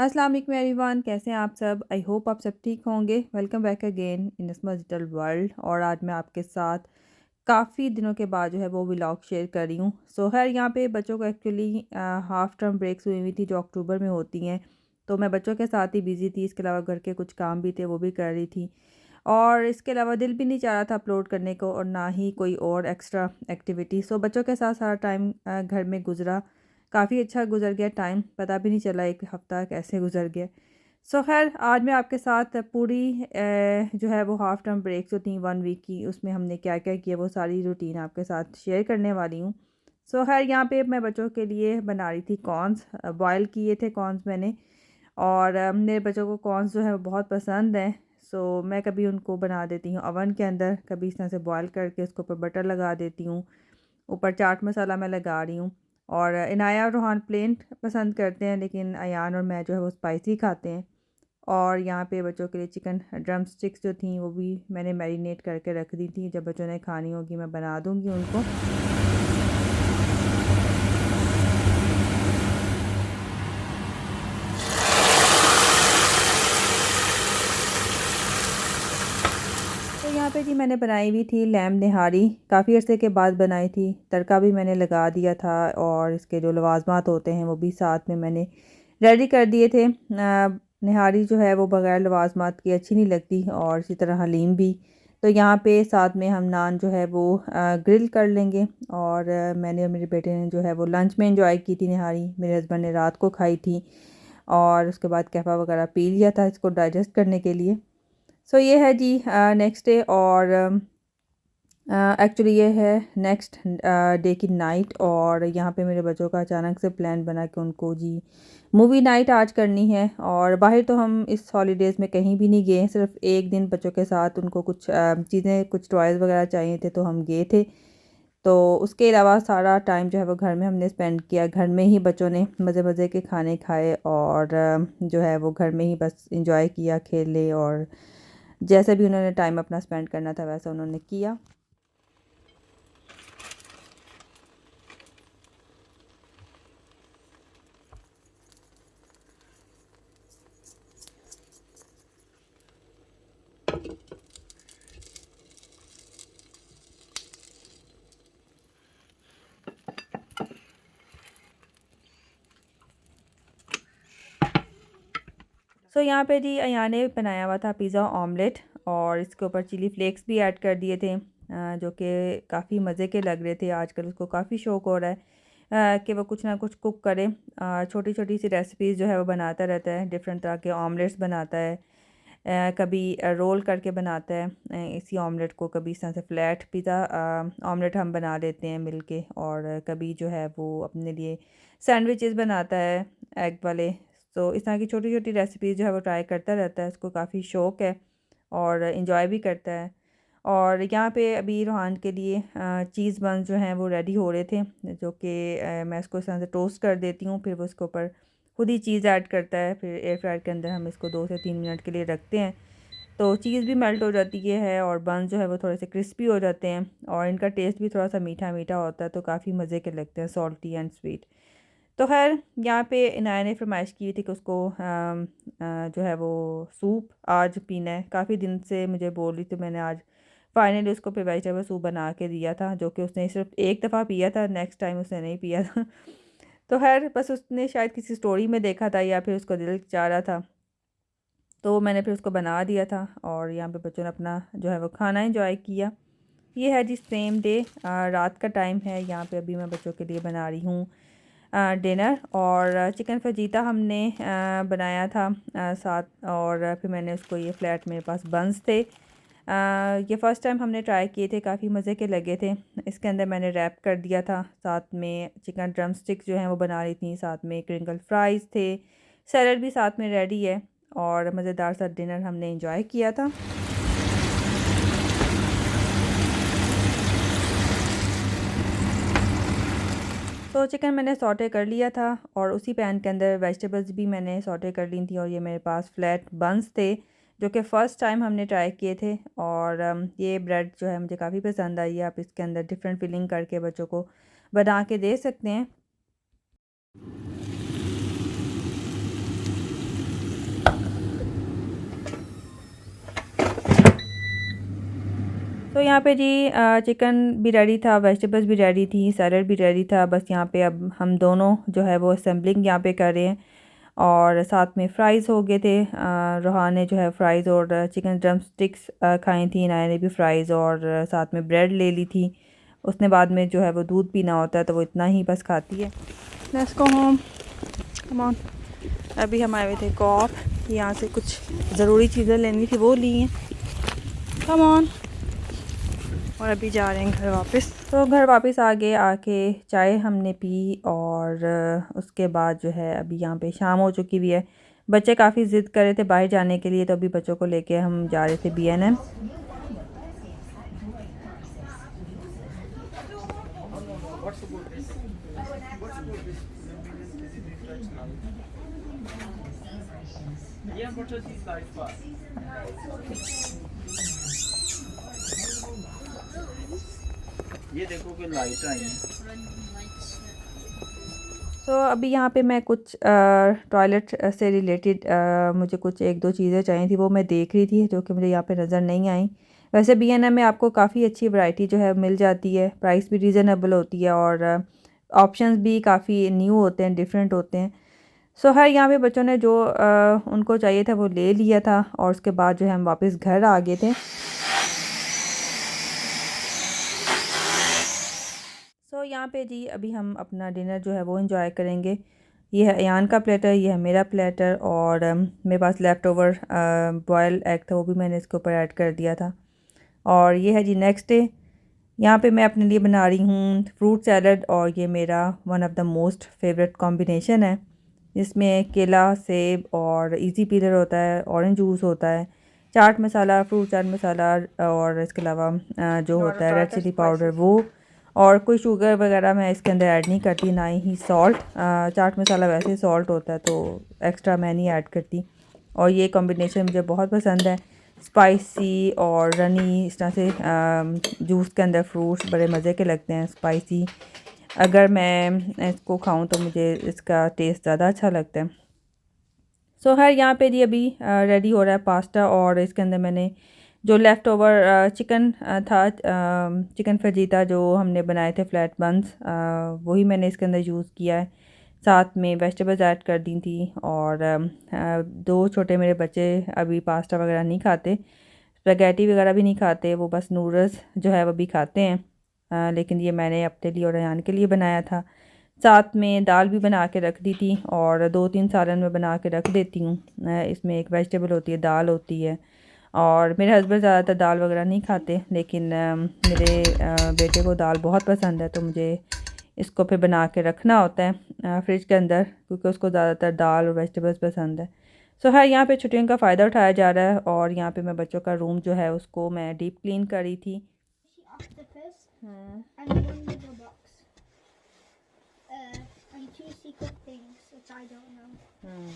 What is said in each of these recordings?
अस्सलाम वालेकुम एवरीवन, कैसे हैं आप सब। आई होप आप सब ठीक होंगे। Welcome back again in small digital world. और आज मैं आपके साथ काफ़ी दिनों के बाद जो है वो व्लॉग शेयर कर रही हूँ। सो खैर यहाँ पे बच्चों को एक्चुअली हाफ़ टर्म ब्रेक्स हुई हुई थी जो अक्टूबर में होती हैं। तो मैं बच्चों के साथ ही बिज़ी थी, इसके अलावा घर के कुछ काम भी थे वो भी कर रही थी। और इसके अलावा दिल भी नहीं चाह रहा था अपलोड करने को और ना ही कोई और एक्स्ट्रा एक्टिविटी। सो बच्चों के साथ सारा टाइम घर में गुजरा। काफ़ी अच्छा गुजर गया टाइम, पता भी नहीं चला एक हफ़्ता कैसे गुजर गया। सो खैर आज मैं आपके साथ पूरी जो है वो हाफ़ टर्म ब्रेक जो थी 1 वीक की, उसमें हमने क्या क्या किया वो सारी रूटीन आपके साथ शेयर करने वाली हूँ। सो खैर यहाँ पे मैं बच्चों के लिए बना रही थी कॉर्न्स, बॉयल किए थे कॉर्न्स मैंने। और मेरे बच्चों को कॉर्न्स जो है वो बहुत पसंद हैं। सो मैं कभी उनको बना देती हूँ ओवन के अंदर, कभी इस तरह से बॉयल करके उसके ऊपर बटर लगा देती हूँ, ऊपर चाट मसाला मैं लगा रही हूँ। और इनाया और रोहान प्लेन पसंद करते हैं, लेकिन अयान और मैं जो है वो स्पाइसी खाते हैं। और यहाँ पे बच्चों के लिए चिकन ड्रम स्टिक्स जो थी वो भी मैंने मैरिनेट करके रख दी थी, जब बच्चों ने खानी होगी मैं बना दूँगी उनको। तो यहाँ पे जी मैंने बनाई हुई थी लैम निहारी, काफ़ी अरसे के बाद बनाई थी। तड़का भी मैंने लगा दिया था और इसके जो लवाजमात होते हैं वो भी साथ में मैंने रेडी कर दिए थे। निहारी जो है वो बग़ैर लवाजमात के अच्छी नहीं लगती, और इसी तरह हलीम भी। तो यहाँ पे साथ में हम नान जो है वो ग्रिल कर लेंगे। और मैंने और मेरे बेटे ने जो है वो लंच में एंजॉय की थी निहारी, मेरे हस्बैंड ने रात को खाई थी। और उसके बाद कहवा वगैरह पी लिया था इसको डाइजेस्ट करने के लिए। सो ये है जी नेक्स्ट डे। और एक्चुअली ये है नेक्स्ट डे की नाइट। और यहाँ पे मेरे बच्चों का अचानक से प्लान बना कि उनको जी मूवी नाइट आज करनी है। और बाहर तो हम इस हॉलीडेज़ में कहीं भी नहीं गए, सिर्फ एक दिन बच्चों के साथ उनको कुछ चीज़ें, कुछ टॉयज़ वगैरह चाहिए थे तो हम गए थे। तो उसके अलावा सारा टाइम जो है वो घर में हमने स्पेंड किया। घर में ही बच्चों ने मज़े मज़े के खाने खाए और जो है वो घर में ही बस इंजॉय किया, खेले, और जैसे भी उन्होंने टाइम अपना स्पेंड करना था वैसा उन्होंने किया। सो यहाँ पे जी अयान ने बनाया हुआ था पिज़्ज़ा ऑमलेट, और इसके ऊपर चिली फ्लेक्स भी ऐड कर दिए थे, जो कि काफ़ी मज़े के लग रहे थे। आजकल उसको काफ़ी शौक हो रहा है कि वो कुछ ना कुछ कुक करे। छोटी छोटी सी रेसिपीज़ जो है वो बनाता रहता है, डिफरेंट तरह के ऑमलेट्स बनाता है। कभी रोल करके बनाता है इसी ऑमलेट को, कभी इस तरह से फ्लैट पिज़्ज़ा ऑमलेट हम बना लेते हैं मिलके। और कभी जो है वो अपने लिए सैंडविचेस बनाता है एग वाले। तो इस तरह की छोटी छोटी रेसिपीज़ जो है वो ट्राई करता रहता है, उसको काफ़ी शौक़ है और इंजॉय भी करता है। और यहाँ पे अभी रूहान के लिए चीज़ बन्स जो हैं वो रेडी हो रहे थे, जो कि मैं इसको इस तरह से टोस्ट कर देती हूँ, फिर वो उसके ऊपर खुद ही चीज़ ऐड करता है। फिर एयर फ्रायर के अंदर हम इसको 2 से 3 मिनट के लिए रखते हैं, तो चीज़ भी मेल्ट हो जाती है और बन जो है वो थोड़े से क्रिस्पी हो जाते हैं। और इनका टेस्ट भी थोड़ा सा मीठा मीठा होता है, तो काफ़ी मज़े के लगते हैं, सॉल्टी एंड स्वीट। तो खैर यहाँ पे इनाया ने फरमाइश की थी कि उसको जो है वो सूप आज पीना है। काफ़ी दिन से मुझे बोल रही, तो मैंने आज फाइनली उसको फिर वेजिटेबल सूप बना के दिया था, जो कि उसने सिर्फ एक दफ़ा पिया था, नेक्स्ट टाइम उसने नहीं पिया था। तो खैर बस उसने शायद किसी स्टोरी में देखा था या फिर उसको दिल चाह रहा था, तो मैंने फिर उसको बना दिया था। और यहाँ पे बच्चों ने अपना जो है वो खाना एंजॉय किया। ये है जी सेम डे, रात का टाइम है। यहाँ पे अभी मैं बच्चों के लिए बना रही हूँ डिनर। और चिकन फजीता हमने बनाया था साथ। और फिर मैंने उसको, ये फ्लैट मेरे पास बंस थे, ये फ़र्स्ट टाइम हमने ट्राई किए थे, काफ़ी मज़े के लगे थे। इसके अंदर मैंने रैप कर दिया था, साथ में चिकन ड्रम स्टिक्स जो हैं वो बना रही थी, साथ में क्रिंकल फ्राइज़ थे, सैलड भी साथ में रेडी है। और मज़ेदार सा डिनर हमने इंजॉय किया था। तो चिकन मैंने सॉटे कर लिया था और उसी पैन के अंदर वेजिटेबल्स भी मैंने सॉटे कर ली थी। और ये मेरे पास फ्लैट बंस थे, जो कि फ़र्स्ट टाइम हमने ट्राई किए थे। और ये ब्रेड जो है मुझे काफ़ी पसंद आई है। आप इसके अंदर डिफरेंट फिलिंग करके बच्चों को बना के दे सकते हैं। तो यहाँ पे जी चिकन भी रेडी था, वेजिटेबल्स भी रेडी थी, सैलड भी रेडी था। बस यहाँ पे अब हम दोनों जो है वो असेंबलिंग यहाँ पे कर रहे हैं। और साथ में फ़्राइज़ हो गए थे। रोहान ने जो है फ़्राइज़ और चिकन ड्रम स्टिक्स खाई थी। नाया ने भी फ़्राइज़ और साथ में ब्रेड ले ली थी। उसने बाद में जो है वो दूध पीना होता है तो वो इतना ही बस खाती है। Let's go home, come on. अभी हम आए हुए थे कॉप, यहाँ से कुछ ज़रूरी चीज़ें लेनी थी, वो ली हैं। Come on. और अभी जा रहे हैं घर वापस। तो घर वापस आ गए, आके चाय हमने पी और उसके बाद जो है अभी यहाँ पे शाम हो चुकी हुई है। बच्चे काफ़ी ज़िद कर रहे थे बाहर जाने के लिए, तो अभी बच्चों को लेके हम जा रहे थे B&M। ये देखो कि लाइट आई हैं। तो अभी यहाँ पे मैं कुछ टॉयलेट से रिलेटेड मुझे कुछ एक दो चीज़ें चाहिए थी, वो मैं देख रही थी जो कि मुझे यहाँ पे नज़र नहीं आई। वैसे B&M में आपको काफ़ी अच्छी वैरायटी जो है मिल जाती है, प्राइस भी रीज़नेबल होती है और ऑप्शंस भी काफ़ी न्यू होते हैं, डिफरेंट होते हैं। सो हर यहाँ पे बच्चों ने जो उनको चाहिए था वो ले लिया था और उसके बाद जो है हम वापस घर आ गए थे। सो यहाँ पे जी अभी हम अपना डिनर जो है वो एंजॉय करेंगे। ये है अयान का प्लेटर, ये है मेरा प्लेटर और मेरे पास लेफ़्ट ओवर बॉयल एग था, वो भी मैंने इसके ऊपर ऐड कर दिया था। और ये है जी नेक्स्ट डे। यहाँ पे मैं अपने लिए बना रही हूँ फ्रूट सैलड और ये मेरा one of the most favourite combination है। इसमें केला, सेब और इजी पीलर होता है, ऑरेंज जूस होता है, चाट मसाला, फ्रूट चाट मसाला और इसके अलावा जो होता है रेड चिली पाउडर वो। और कोई शुगर वगैरह मैं इसके अंदर ऐड नहीं करती, ना ही सॉल्ट। चाट मसाला वैसे सॉल्ट होता है तो एक्स्ट्रा मैं नहीं ऐड करती। और ये कॉम्बिनेशन मुझे बहुत पसंद है, स्पाइसी और रनी। इस तरह से जूस के अंदर फ्रूट्स बड़े मज़े के लगते हैं, स्पाइसी। अगर मैं इसको खाऊं तो मुझे इसका टेस्ट ज़्यादा अच्छा लगता है। सो हर यहाँ पे जी अभी रेडी हो रहा है पास्ता और इसके अंदर मैंने जो लेफ़्ट ओवर चिकन था, चिकन फजीता जो हमने बनाए थे फ्लैट बंस, वही मैंने इसके अंदर यूज़ किया है। साथ में वेजिटेबल्स ऐड कर दी थी और दो छोटे मेरे बच्चे अभी पास्ता वगैरह नहीं खाते, स्पैगेटी वगैरह भी नहीं खाते, वो बस नूडल्स जो है वो भी खाते हैं। लेकिन ये मैंने अपने लिए और अयान के लिए बनाया था। साथ में दाल भी बना के रख दी थी और 2-3 सालन में बना के रख देती हूँ। इसमें एक वेजिटेबल होती है, दाल होती है। और मेरे हस्बैंड ज़्यादातर दाल वगैरह नहीं खाते, लेकिन मेरे बेटे को दाल बहुत पसंद है, तो मुझे इसको फिर बना के रखना होता है फ्रिज के अंदर, क्योंकि उसको ज़्यादातर दाल और वेजिटेबल्स पसंद है। सो हर यहाँ पे छुट्टियों का फ़ायदा उठाया जा रहा है और यहाँ पे मैं बच्चों का रूम जो है उसको मैं डीप क्लीन कर रही थी। Octopus hmm and one little box. And two secret things which I don't know. Hmm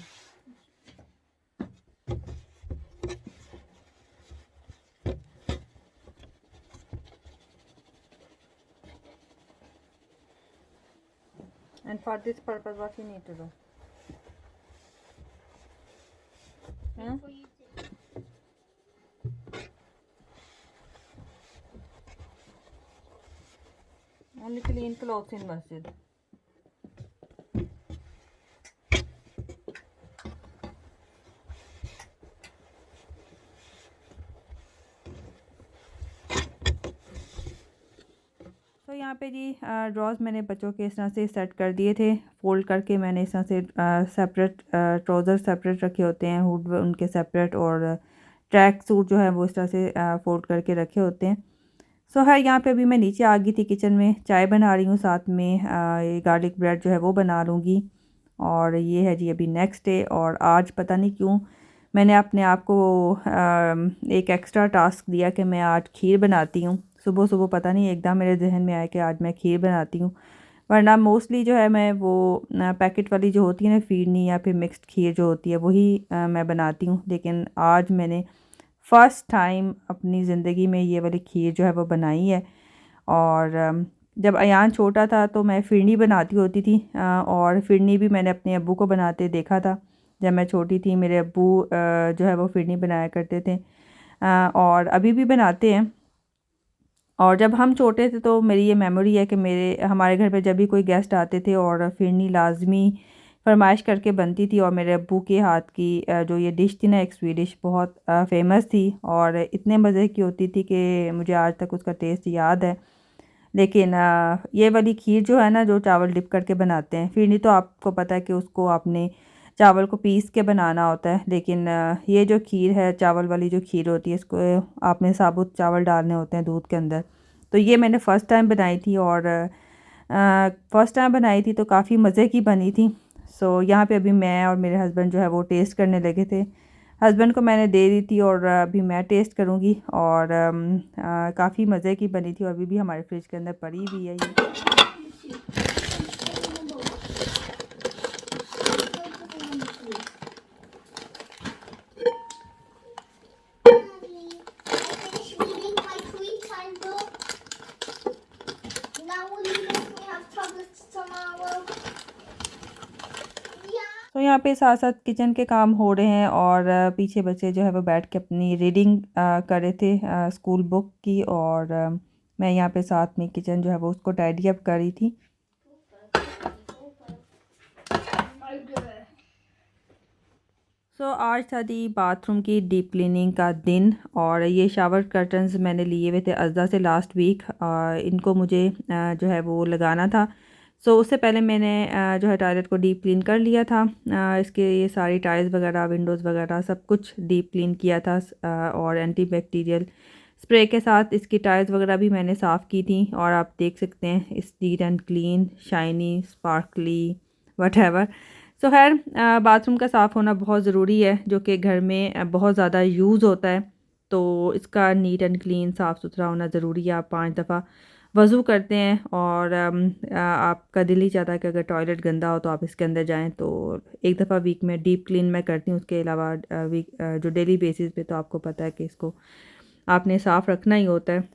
And for this purpose, what you need to do? Huh? For you to Only clean clothes in masjid. तो यहाँ पे जी drawers मैंने बच्चों के इस तरह से set कर दिए थे, फोल्ड करके मैंने इस तरह से सेपरेट ट्राउज़र सेपरेट रखे होते हैं, हुड उनके सेपरेट, और ट्रैक सूट जो है वो इस तरह से फोल्ड करके रखे होते हैं। सो है यहाँ पे अभी मैं नीचे आ गई थी किचन में, चाय बना रही हूँ, साथ में ये गार्लिक ब्रेड जो है वो बना लूँगी। और ये है जी अभी नेक्स्ट डे, और आज पता नहीं क्यों मैंने अपने आप को एक एक्स्ट्रा टास्क दिया कि मैं आज खीर बनाती हूँ। सुबह सुबह पता नहीं एकदम मेरे जहन में आया कि आज मैं खीर बनाती हूँ, वरना मोस्टली जो है मैं वो पैकेट वाली जो होती है ना फीरनी या फिर मिक्स्ड खीर जो होती है वही मैं बनाती हूँ। लेकिन आज मैंने फ़र्स्ट टाइम अपनी ज़िंदगी में ये वाली खीर जो है वो बनाई है। और जब अयान छोटा था तो मैं फिरनी बनाती होती थी, और फिरनी भी मैंने अपने अब्बू को बनाते देखा था। जब मैं छोटी थी मेरे अब्बू जो है वो फिरनी बनाया करते थे, और अभी भी बनाते हैं। और जब हम छोटे थे तो मेरी ये मेमोरी है कि हमारे घर पे जब भी कोई गेस्ट आते थे और फिरनी लाजमी फरमाइश करके बनती थी। और मेरे अब्बू के हाथ की जो ये डिश थी ना, एक स्वीडिश, बहुत फेमस थी और इतने मज़े की होती थी कि मुझे आज तक उसका टेस्ट याद है। लेकिन ये वाली खीर जो है ना, जो चावल डिप करके बनाते हैं, फिरनी तो आपको पता है कि उसको आपने चावल को पीस के बनाना होता है। लेकिन ये जो खीर है, चावल वाली जो खीर होती है, इसको आपने साबुत चावल डालने होते हैं दूध के अंदर। तो ये मैंने फ़र्स्ट टाइम बनाई थी और फ़र्स्ट टाइम बनाई थी तो काफ़ी मज़े की बनी थी। सो यहाँ पे अभी मैं और मेरे हस्बैंड जो है वो टेस्ट करने लगे थे। हस्बैंड को मैंने दे दी थी और अभी मैं टेस्ट करूँगी। और काफ़ी मज़े की बनी थी और अभी भी हमारे फ्रिज के अंदर पड़ी हुई है ये। Mommy, I finished reading my free time book. Now will you let me have tablets tomorrow? Yeah. तो यहाँ पे साथ साथ किचन के काम हो रहे हैं और पीछे बच्चे जो है वो बैठ के अपनी रीडिंग कर रहे थे स्कूल बुक की। और मैं यहाँ पे साथ में किचन जो है वो उसको टाइडी अप कर रही थी। सो आज था दी बाथरूम की डीप क्लीनिंग का दिन और ये शावर कर्टन्स मैंने लिए हुए थे अज़दा से लास्ट वीक। इनको मुझे जो है वो लगाना था। सो उससे पहले मैंने जो है टॉयलेट को डीप क्लीन कर लिया था। इसके ये सारी टाइल्स वगैरह, विंडोज़ वगैरह सब कुछ डीप क्लीन किया था और एंटी बैक्टीरियल स्प्रे के साथ इसकी टाइल्स वगैरह भी मैंने साफ़ की थी। और आप देख सकते हैं इस neat and clean, shiny, sparkly, what so खैर बाथरूम का साफ़ होना बहुत ज़रूरी है, जो कि घर में बहुत ज़्यादा यूज़ होता है। तो इसका नीट एंड क्लीन, साफ़ सुथरा होना ज़रूरी है। आप 5 दफ़ा वज़ू करते हैं और आपका दिल ही चाहता है कि अगर टॉयलेट गंदा हो तो आप इसके अंदर जाएं। तो एक दफ़ा वीक में डीप क्लीन मैं करती हूँ। उसके अलावा जो डेली बेसिस पे तो आपको पता है कि इसको आपने साफ़ रखना ही होता है।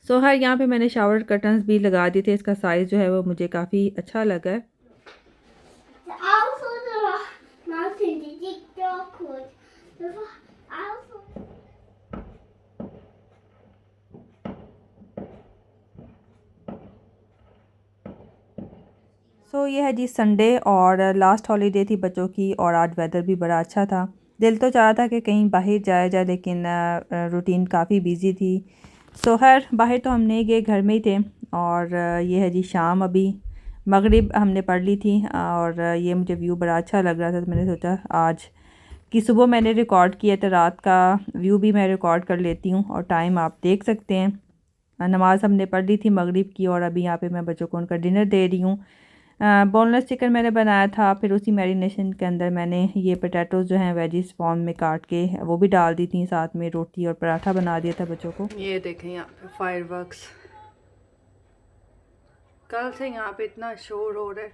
सो हर यहाँ पे मैंने शावर कर्टन्स भी लगा दिए थे। इसका साइज़ जो है वो मुझे काफ़ी अच्छा लगा है। The owls on the mountain, they dig dogwood. The owls on... सो ये है जी संडे और लास्ट हॉलीडे थी बच्चों की और आज वेदर भी बड़ा अच्छा था। दिल तो चाह रहा था कि कहीं बाहर जाया जाए, लेकिन रूटीन काफ़ी बिजी थी। सो खैर बाहर तो हम नहीं गए, घर में ही थे। और ये है जी शाम, अभी मगरिब हमने पढ़ ली थी और ये मुझे व्यू बड़ा अच्छा लग रहा था तो मैंने सोचा आज की सुबह मैंने रिकॉर्ड किया था, रात का व्यू भी मैं रिकॉर्ड कर लेती हूँ। और टाइम आप देख सकते हैं, नमाज़ हमने पढ़ ली थी मगरिब की और अभी यहाँ पे मैं बच्चों को उनका डिनर दे रही हूँ। बोनलेस चिकन मैंने बनाया था, फिर उसी मैरिनेशन के अंदर मैंने ये पोटैटोज़ जो हैं वेजिस फॉर्म में काट के वो भी डाल दी थी, साथ में रोटी और पराठा बना दिया था बच्चों को। ये देखें यहाँ पे फायरवर्क्स, कल से यहाँ पे इतना शोर हो रहा है।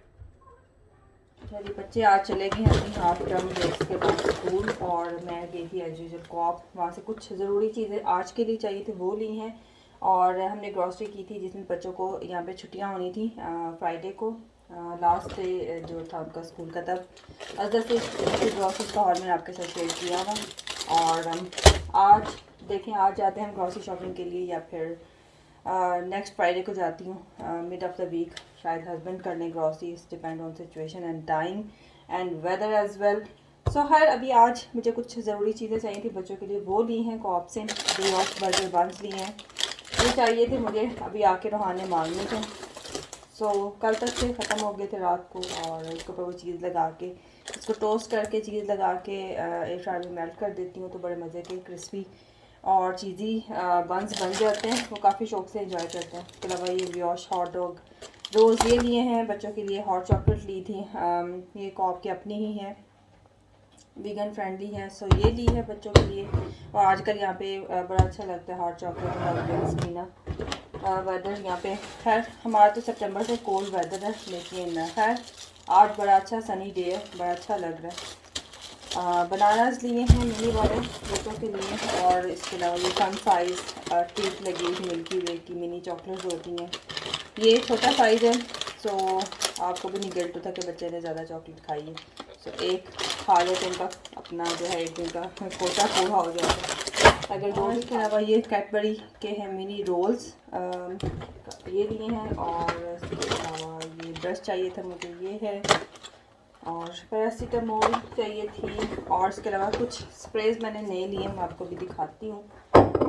चलिए बच्चे आज चले गए हैं अपनी हाफ टर्म ब्रेक्स के बाद स्कूल और मैं गई थी एज यूजुअल कॉप। वहाँ से कुछ ज़रूरी चीज़ें आज के लिए चाहिए थी वो ली हैं। और हमने ग्रॉसरी की थी जिस दिन बच्चों को यहाँ पे छुट्टियाँ होनी थी, फ्राइडे को लास्ट डे जो था उनका स्कूल का। तब अदर से ग्रॉसरी का हॉल मैंने आपके साथ शेयर किया हुआ। और आज देखें, आज जाते हैं ग्रॉसरी शॉपिंग के लिए या फिर नेक्स्ट फ्राइडे को जाती हूँ मिड ऑफ द वीक। शायद हस्बैंड कर लें grocery, depend on situation and time and weather as well. So हर अभी आज मुझे कुछ ज़रूरी चीज़ें चाहिए थी बच्चों के लिए, वो ली हैं कॉप से। डे ऑफ बर्गर बंस लिए हैं, ये चाहिए थे मुझे, अभी आके रोहाने मांगने थे। सो कल तक से ख़त्म हो गए थे रात को। और इसके ऊपर वो चीज़ लगा के, इसको टोस्ट करके चीज़ लगा के एयर फ्रायर में मेल्ट कर देती हूँ तो बड़े मज़े के क्रिस्पी और चीज़ी बंस बन जाते हैं, वो काफ़ी शौक से एंजॉय करते हैं। इसके अलावा ये ब्रियोश हॉट डॉग रोज़ ये लिए हैं बच्चों के लिए। हॉट चॉकलेट ली थी, ये कॉप की अपनी ही है, वीगन फ्रेंडली है, सो ये ली है बच्चों के लिए। और आजकल यहाँ पे बड़ा अच्छा लगता है हॉट चॉकलेट और ड्रिंक्स पीना। वेदर यहाँ पे खैर हमारा तो सितंबर से कोल्ड वेदर है, लेकिन खैर आज बड़ा अच्छा सनी डे है, बड़ा अच्छा लग रहा है। बनानास लिए हैं मिनी वाले बच्चों के लिए। और इसके अलावा ये फन साइज़ ट्रीट लगी हुई मिल्की वे की मिनी चॉकलेट होती हैं, ये छोटा साइज़ है। सो आपको भी नहीं गिल्ट होता कि बच्चे ने ज़्यादा चॉकलेट खाई है। सो एक खा लो तो उनका अपना जो है एक दिन का कोटा पूरा हो जाएगा। अगर जो इसके अलावा ये कैडबरी के हैं मिनी रोल्स, ये लिए हैं। और इसके अलावा ये ब्रश चाहिए था मुझे, ये है। और पैरासीटामोल चाहिए थी। और इसके अलावा कुछ स्प्रेज मैंने नए लिए, मैं आपको भी दिखाती हूँ।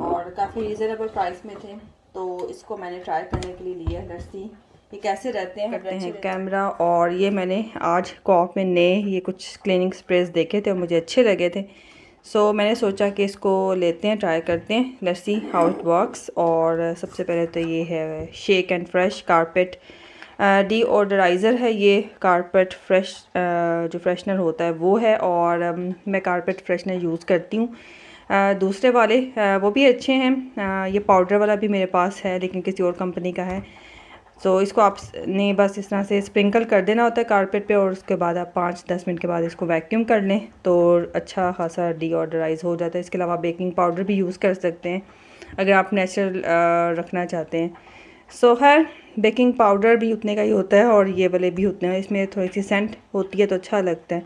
और काफ़ी रीज़नेबल प्राइस में थे, तो इसको मैंने ट्राई करने के लिए लिया। लेट्स सी ये कैसे रहते हैं कैमरा। और ये मैंने आज कॉप में नए ये कुछ क्लीनिंग स्प्रेज देखे थे, मुझे अच्छे लगे थे। सो मैंने सोचा कि इसको लेते हैं, ट्राई करते हैं। Let's see how it works. और सबसे पहले तो ये है शेक एंड फ्रेश कारपेट डीओडराइज़र है। ये कारपेट फ्रेश जो फ्रेशनर होता है वो है। और मैं कारपेट फ्रेशनर यूज़ करती हूँ। दूसरे वाले वो भी अच्छे हैं। ये पाउडर वाला भी मेरे पास है, लेकिन किसी और कंपनी का है। सो इसको आपने बस इस तरह से स्प्रिंकल कर देना होता है कारपेट पे, और उसके बाद आप 5-10 मिनट के बाद इसको वैक्यूम कर लें तो अच्छा खासा डीओडराइज़ हो जाता है। इसके अलावा बेकिंग पाउडर भी यूज़ कर सकते हैं अगर आप नेचुरल रखना चाहते हैं। सो खैर बेकिंग पाउडर भी उतने का ही होता है और ये वाले भी उतने हैं। इसमें थोड़ी सी सेंट होती है तो अच्छा लगता है।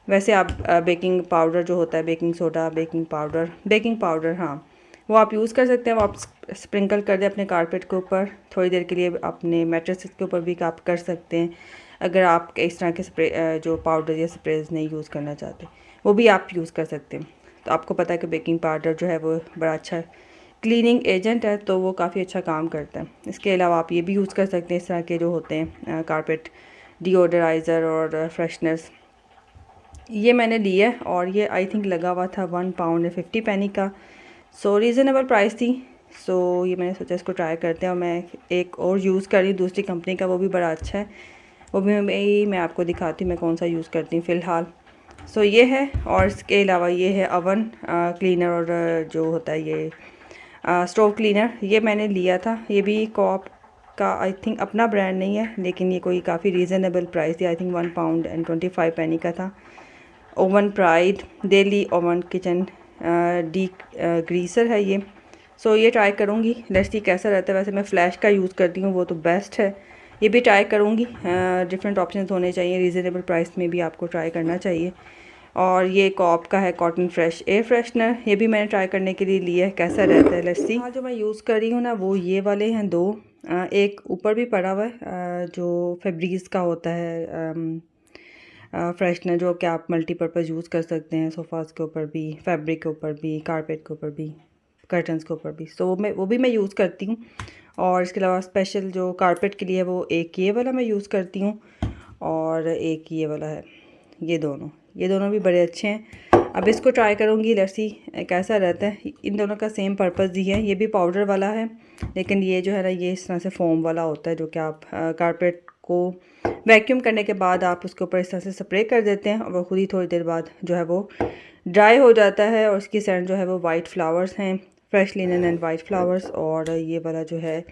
वैसे आप बेकिंग पाउडर जो होता है, बेकिंग सोडा, बेकिंग पाउडर हाँ, वो आप यूज़ कर सकते हैं। वो आप स्प्रिंकल कर दें अपने कारपेट के ऊपर, थोड़ी देर के लिए अपने मैट्रेस के ऊपर भी आप कर सकते हैं। अगर आप इस तरह के स्प्रे जो पाउडर या स्प्रेज नहीं यूज़ करना चाहते, वो भी आप यूज़ कर सकते हैं। तो आपको पता है कि बेकिंग पाउडर जो है वो बड़ा अच्छा क्लीनिंग एजेंट है, तो वो काफ़ी अच्छा काम करता है। इसके अलावा आप ये भी यूज़ कर सकते हैं, इस तरह के जो होते हैं कारपेट डीओडराइज़र और फ्रेशनर्स। ये मैंने लिया है और ये आई थिंक लगा हुआ था 1 पाउंड 50 पैनी का। सो रीज़नेबल प्राइस थी। सो ये मैंने सोचा इसको ट्राई करते हैं। और मैं एक और यूज़ कर रही हूँ दूसरी कंपनी का, वो भी बड़ा अच्छा है। वो भी मैं आपको दिखाती हूँ मैं कौन सा यूज़ करती हूँ फ़िलहाल। सो ये है। और इसके अलावा ये है अवन क्लीनर और जो होता है ये स्टोव क्लीनर, ये मैंने लिया था। ये भी कॉप का आई थिंक अपना ब्रांड नहीं है, लेकिन ये कोई काफ़ी रीज़नेबल प्राइस थी। आई थिंक 1 पाउंड 25 पैनी का था। Oven Pride daily oven kitchen degreaser है ये। सो ये ट्राई करूँगी, लेट्स सी कैसा रहता है। वैसे मैं फ़्लैश का यूज़ करती हूँ, वो तो बेस्ट है। ये भी ट्राई करूँगी। डिफरेंट ऑप्शंस होने चाहिए, रीज़नेबल प्राइस में भी आपको ट्राई करना चाहिए। और ये कॉप का है कॉटन फ्रेश एयर फ्रेशनर, ये भी मैंने ट्राई करने के लिए लिया है, कैसा रहता है। Let's see. हाँ, जो मैं यूज़ कर रही हूँ ना वो ये वाले हैं 2। एक ऊपर भी पड़ा हुआ है जो फेब्रीज़ का होता है फ्रेशनर, जो कि आप मल्टीपर्पज़ यूज़ कर सकते हैं, सोफ़ाज़ के ऊपर भी, फैब्रिक के ऊपर भी, कारपेट के ऊपर भी, कर्टन्स के ऊपर भी। सो वो भी मैं यूज़ करती हूँ। और इसके अलावा स्पेशल जो कारपेट के लिए वो एक ये वाला मैं यूज़ करती हूँ और एक ये वाला है। ये दोनों भी बड़े अच्छे हैं। अब इसको ट्राई करूँगी, लेट्स सी कैसा रहता है। इन दोनों का सेम पर्पज़ ही है। ये भी पाउडर वाला है, लेकिन ये जो है ना ये इस तरह से फ़ोम वाला होता है, जो कि आप कारपेट को वैक्यूम करने के बाद आप उसके ऊपर इस तरह से स्प्रे कर देते हैं और वो खुद ही थोड़ी देर बाद जो है वो ड्राई हो जाता है। और उसकी सेंट जो है वो वाइट फ्लावर्स हैं, fresh linen and white flowers. और ये वाला जो है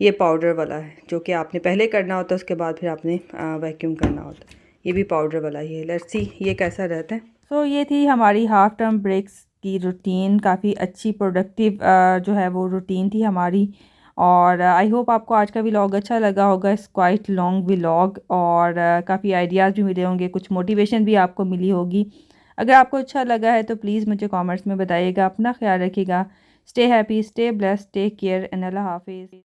ये पाउडर वाला है, जो कि आपने पहले करना होता है, उसके बाद फिर आपने वैक्यूम करना होता है। ये भी पाउडर वाला ही है। लेट्स सी ये कैसा रहता है। सो ये थी हमारी हाफ टर्म ब्रेक्स की रूटीन। काफ़ी अच्छी प्रोडक्टिव जो है वो रूटीन थी हमारी। और आई होप आपको आज का व्लॉग अच्छा लगा होगा। इट्स क्वाइट लॉन्ग व्लॉग और काफ़ी आइडियाज़ भी मिले होंगे, कुछ मोटिवेशन भी आपको मिली होगी। अगर आपको अच्छा लगा है तो प्लीज़ मुझे कमेंट्स में बताइएगा। अपना ख्याल रखिएगा। Stay happy, stay blessed, take care and अल्लाह हाफिज़।